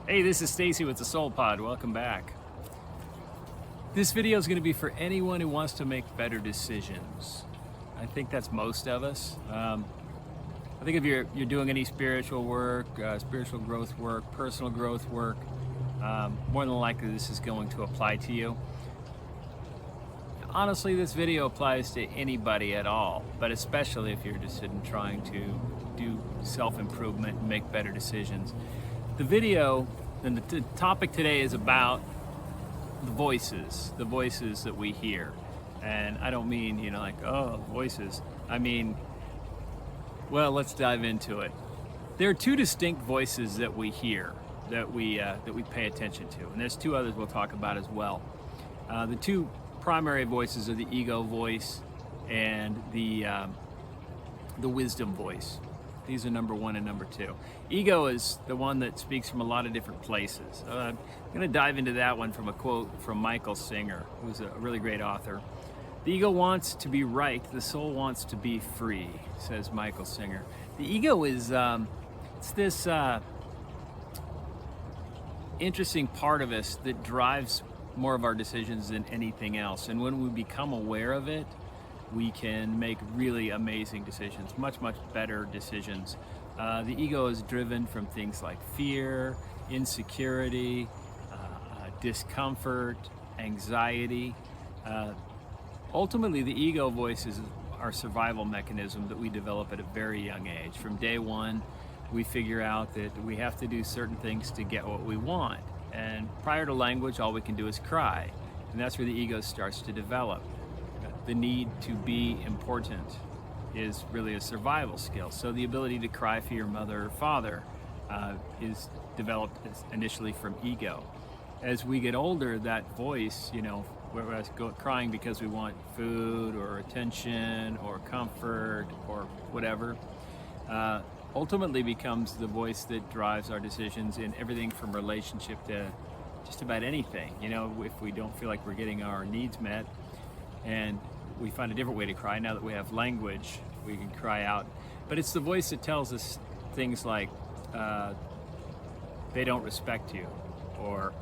Hey, this is Stacy with the Soul Pod. Welcome back. This video is going to be for anyone who wants to make better decisions. I think that's most of us. I think if you're doing any spiritual work, spiritual growth work, personal growth work, more than likely this is going to apply to you. Honestly, this video applies to anybody at all, but especially if you're interested in trying to do self-improvement and make better decisions. The video and the topic today is about the voices that we hear. And I don't mean, like, oh, voices. I mean, well, let's dive into it. There are two distinct voices that we hear, that we pay attention to. And there's two others we'll talk about as well. The two primary voices are the ego voice and the wisdom voice. These are number one and number two. Ego is the one that speaks from a lot of different places. I'm going to dive into that one from a quote from Michael Singer, who's a really great author. The ego wants to be right, the soul wants to be free, says Michael Singer. The ego is it's this interesting part of us that drives more of our decisions than anything else. And when we become aware of it, we can make really amazing decisions, much better decisions. The ego is driven from things like fear, insecurity, discomfort, anxiety. Ultimately, the ego voice is our survival mechanism that we develop at a very young age. From day one, we figure out that we have to do certain things to get what we want. And prior to language, all we can do is cry. And that's where the ego starts to develop. The need to be important is really a survival skill. So the ability to cry for your mother or father is developed initially from ego. As we get older, that voice, we're crying because we want food or attention or comfort or whatever, ultimately becomes the voice that drives our decisions in everything from relationship to just about anything. If we don't feel like we're getting our needs met, and we find a different way to cry. Now that we have language, we can cry out. But it's the voice that tells us things like, they don't respect you, or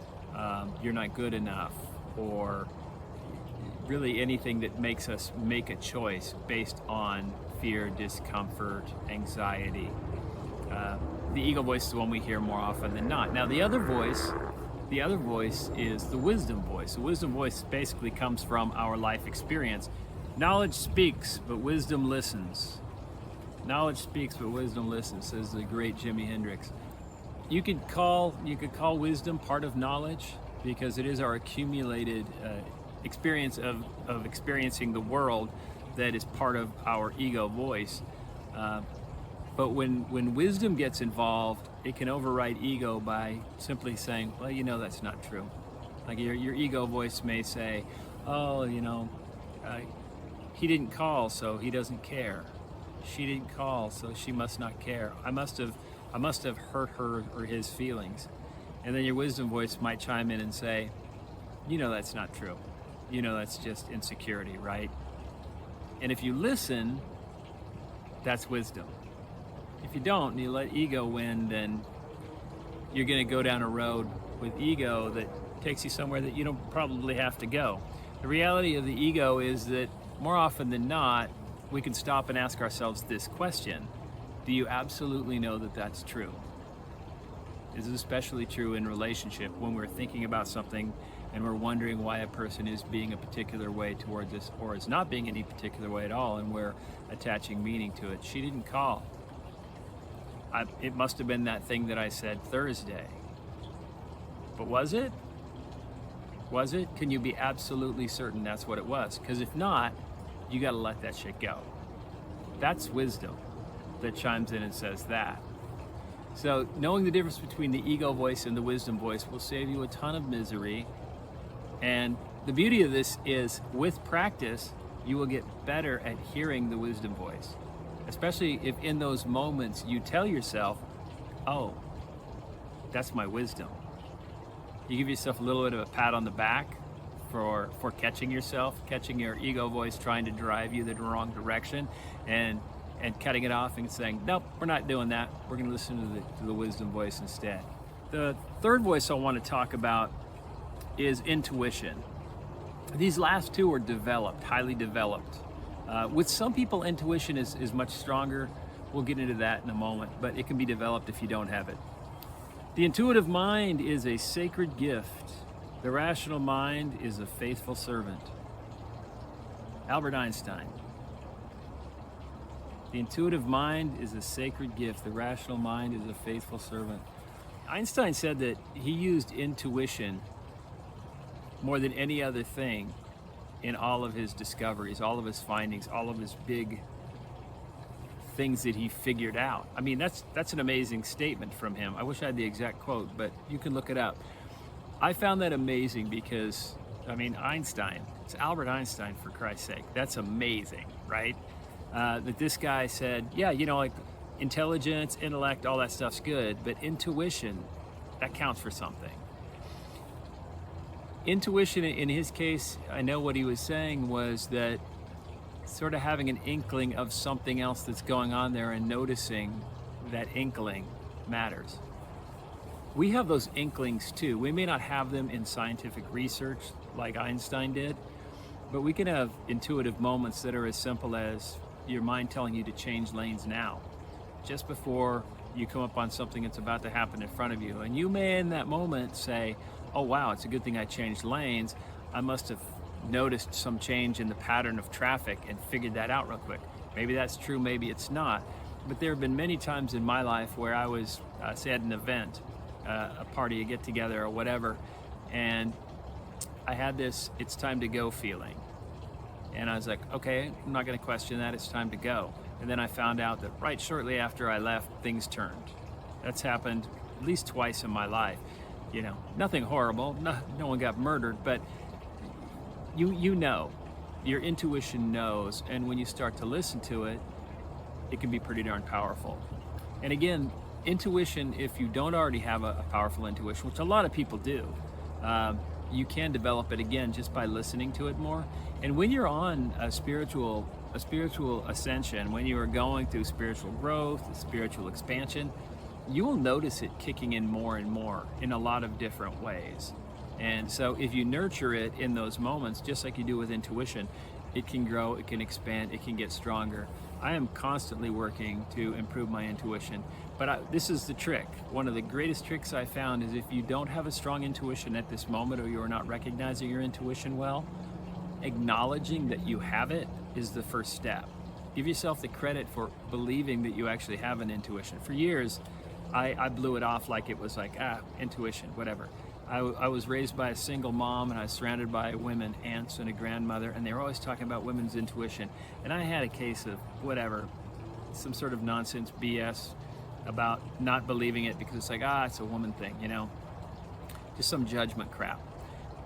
you're not good enough, or really anything that makes us make a choice based on fear, discomfort, anxiety. The ego voice is the one we hear more often than not. Now the other voice is the wisdom voice. The wisdom voice basically comes from our life experience. Knowledge speaks, but wisdom listens. Knowledge speaks, but wisdom listens, says the great Jimi Hendrix. You could call wisdom part of knowledge, because it is our accumulated experience of experiencing the world that is part of our ego voice. But when wisdom gets involved, it can override ego by simply saying, well, that's not true. Like your ego voice may say, oh, he didn't call, so he doesn't care. She didn't call, so she must not care. I must have hurt her or his feelings. And then your wisdom voice might chime in and say, that's not true. That's just insecurity, right? And if you listen, that's wisdom. If you don't, and you let ego win, then you're going to go down a road with ego that takes you somewhere that you don't probably have to go. The reality of the ego is that more often than not, we can stop and ask ourselves this question: do you absolutely know that that's true? This is especially true in relationship, when we're thinking about something and we're wondering why a person is being a particular way towards us, or is not being any particular way at all, and we're attaching meaning to it. She didn't call. It must have been that thing that I said Thursday. But was it? Was it? Can you be absolutely certain that's what it was? Because if not, you got to let that shit go. That's wisdom that chimes in and says that. So knowing the difference between the ego voice and the wisdom voice will save you a ton of misery. And the beauty of this is, with practice, you will get better at hearing the wisdom voice. Especially if in those moments you tell yourself, oh, that's my wisdom. You give yourself a little bit of a pat on the back for catching yourself, catching your ego voice trying to drive you the wrong direction, and cutting it off and saying, nope, we're not doing that. We're going to listen to the wisdom voice instead. The third voice I want to talk about is intuition. These last two are developed, highly developed. With some people, intuition is much stronger. We'll get into that in a moment, but it can be developed if you don't have it. The intuitive mind is a sacred gift. The rational mind is a faithful servant. Albert Einstein. The intuitive mind is a sacred gift. The rational mind is a faithful servant. Einstein said that he used intuition more than any other thing in all of his discoveries, all of his findings, all of his big things that he figured out. I mean, that's an amazing statement from him. I wish I had the exact quote, but you can look it up. I found that amazing because, I mean, Einstein, it's Albert Einstein, for Christ's sake. That's amazing, right? That this guy said, yeah, you know, like intelligence, intellect, all that stuff's good, but intuition, that counts for something. Intuition, in his case, I know what he was saying was that sort of having an inkling of something else that's going on there and noticing that inkling matters. We have those inklings too. We may not have them in scientific research like Einstein did, but we can have intuitive moments that are as simple as your mind telling you to change lanes now, just before you come up on something that's about to happen in front of you. And you may in that moment say, oh wow, it's a good thing I changed lanes. I must have noticed some change in the pattern of traffic and figured that out real quick. Maybe that's true, maybe it's not. But there have been many times in my life where I was, say at an event, a party, a get together or whatever, and I had this it's time to go feeling. And I was like, okay, I'm not gonna question that, it's time to go. And then I found out that right shortly after I left, things turned. That's happened at least twice in my life. You know, nothing horrible, no one got murdered, but you know, your intuition knows, and when you start to listen to it, it can be pretty darn powerful. And again, intuition, if you don't already have a powerful intuition, which a lot of people do, you can develop it again just by listening to it more. And when you're on a spiritual ascension, when you are going through spiritual growth, spiritual expansion, you will notice it kicking in more and more in a lot of different ways. And so if you nurture it in those moments, just like you do with intuition, it can grow, it can expand, it can get stronger. I am constantly working to improve my intuition, but this is the trick. One of the greatest tricks I found is if you don't have a strong intuition at this moment, or you're not recognizing your intuition well, acknowledging that you have it is the first step. Give yourself the credit for believing that you actually have an intuition. For years, I blew it off like it was like, intuition, whatever. I was raised by a single mom, and I was surrounded by women, aunts and a grandmother, and they were always talking about women's intuition. And I had a case of whatever, some sort of nonsense BS about not believing it because it's like, it's a woman thing, you know, just some judgment crap.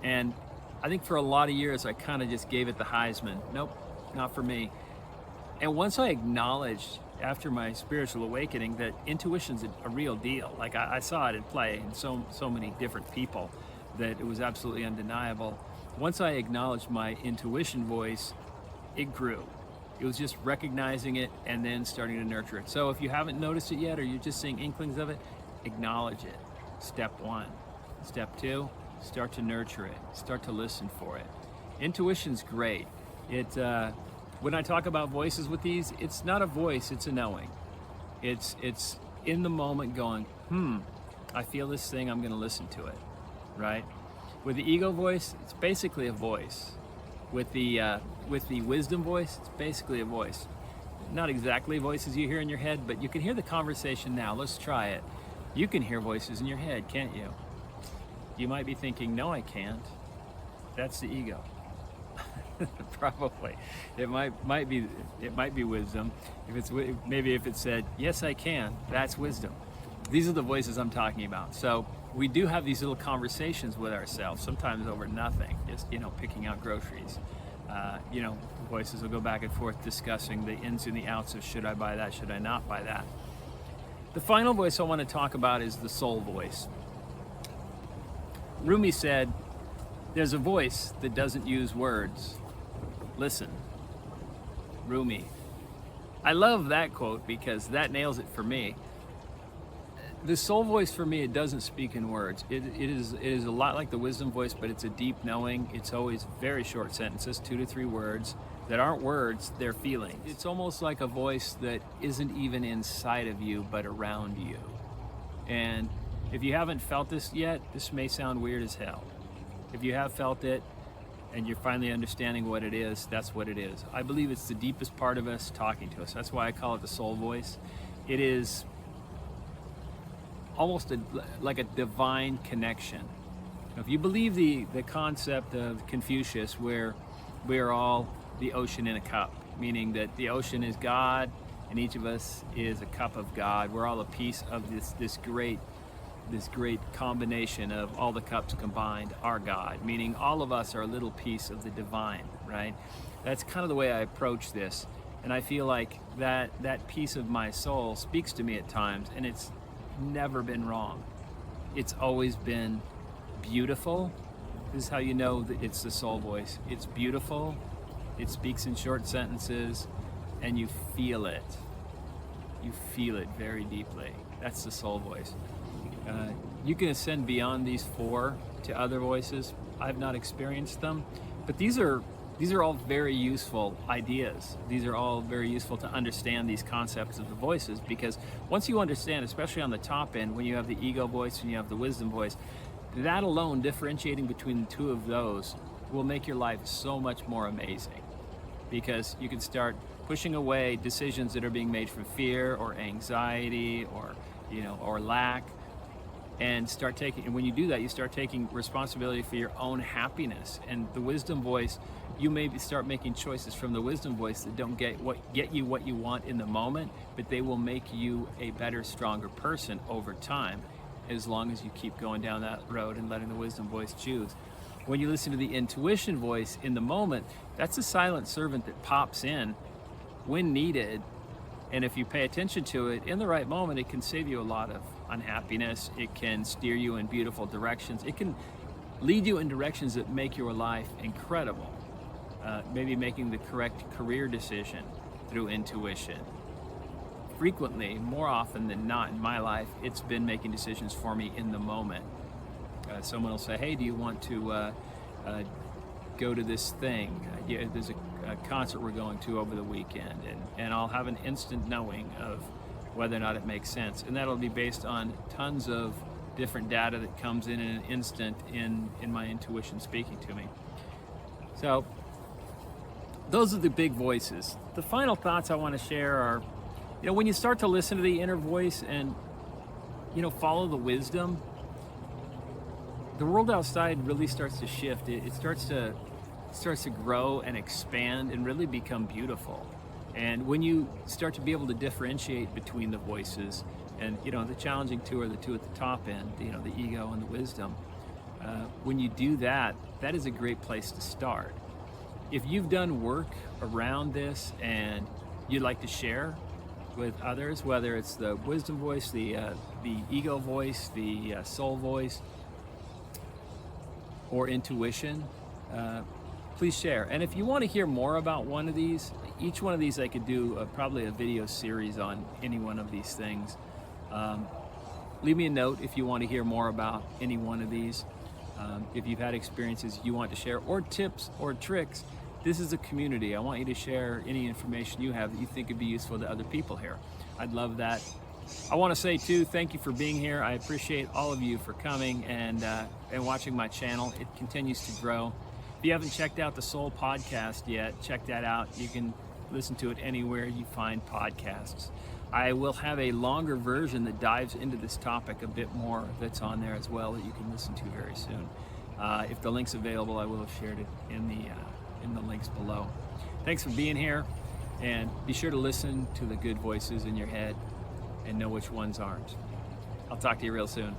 And I think for a lot of years, I kind of just gave it the Heisman. Nope, not for me. And once I acknowledged after my spiritual awakening that intuition's a real deal, like I saw it in play in so many different people, that it was absolutely undeniable. Once I acknowledged my intuition voice, it grew. It was just recognizing it and then starting to nurture it. So if you haven't noticed it yet, or you're just seeing inklings of it, acknowledge it. Step one. Step two, start to nurture it. Start to listen for it. Intuition's great. When I talk about voices with these, it's not a voice, it's a knowing. It's in the moment going, I feel this thing, I'm gonna listen to it, right? With the ego voice, it's basically a voice. With the wisdom voice, it's basically a voice. Not exactly voices you hear in your head, but you can hear the conversation now. Let's try it. You can hear voices in your head, can't you? You might be thinking, no, I can't. That's the ego. Probably. It might be wisdom. Maybe if it said, yes, I can, that's wisdom. These are the voices I'm talking about. So we do have these little conversations with ourselves, sometimes over nothing, just, you know, picking out groceries. You know, voices will go back and forth discussing the ins and the outs of should I buy that, should I not buy that. The final voice I want to talk about is the soul voice. Rumi said, there's a voice that doesn't use words. Listen. Rumi. I love that quote because that nails it for me. The soul voice for me, it doesn't speak in words. It is a lot like the wisdom voice, but it's a deep knowing. It's always very short sentences, 2 to 3 words that aren't words, they're feelings. It's almost like a voice that isn't even inside of you, but around you. And if you haven't felt this yet, this may sound weird as hell. If you have felt it and you're finally understanding what it is, that's what it is. I believe it's the deepest part of us talking to us. That's why I call it the soul voice. It is almost like a divine connection. Now, if you believe the concept of Confucius, where we are all the ocean in a cup, meaning that the ocean is God and each of us is a cup of God. We're all a piece of this great combination of all the cups combined are God, meaning all of us are a little piece of the divine, right? That's kind of the way I approach this. And I feel like that piece of my soul speaks to me at times, and it's never been wrong. It's always been beautiful. This is how you know that it's the soul voice. It's beautiful, it speaks in short sentences, and you feel it. You feel it very deeply. That's the soul voice. You can ascend beyond these 4 to other voices. I've not experienced them, but these are all very useful ideas. These are all very useful to understand these concepts of the voices, because once you understand, especially on the top end, when you have the ego voice and you have the wisdom voice, that alone, differentiating between the 2 of those, will make your life so much more amazing, because you can start pushing away decisions that are being made from fear or anxiety or lack, and when you do that, you start taking responsibility for your own happiness. And the wisdom voice, you maybe start making choices from the wisdom voice that don't get you what you want in the moment, but they will make you a better, stronger person over time, as long as you keep going down that road and letting the wisdom voice choose. When you listen to the intuition voice in the moment, that's a silent servant that pops in when needed. And if you pay attention to it in the right moment, it can save you a lot of unhappiness. It can steer you in beautiful directions. It can lead you in directions that make your life incredible. Maybe making the correct career decision through intuition. Frequently, more often than not in my life, it's been making decisions for me in the moment. Someone will say, hey, do you want to go to this thing? There's a concert we're going to over the weekend, and I'll have an instant knowing of whether or not it makes sense. And that'll be based on tons of different data that comes in an instant in my intuition speaking to me. So those are the big voices. The final thoughts I want to share are, when you start to listen to the inner voice and, follow the wisdom, the world outside really starts to shift. It starts to grow and expand and really become beautiful. And when you start to be able to differentiate between the voices, and the challenging 2 are the 2 at the top end, the ego and the wisdom. When you do that, that is a great place to start. If you've done work around this and you'd like to share with others, whether it's the wisdom voice, the ego voice, the soul voice, or intuition, please share. And if you want to hear more about one of these, each one of these I could do probably a video series on any one of these things. Leave me a note if you want to hear more about any one of these. If you've had experiences you want to share, or tips or tricks, this is a community. I want you to share any information you have that you think would be useful to other people here. I'd love that. I want to say too, thank you for being here. I appreciate all of you for coming and watching my channel. It continues to grow. If you haven't checked out the Soul Podcast yet, check that out. You can listen to it anywhere you find podcasts. I will have a longer version that dives into this topic a bit more that's on there as well that you can listen to very soon. If the link's available, I will have shared it in the links below. Thanks for being here, and be sure to listen to the good voices in your head and know which ones aren't. I'll talk to you real soon.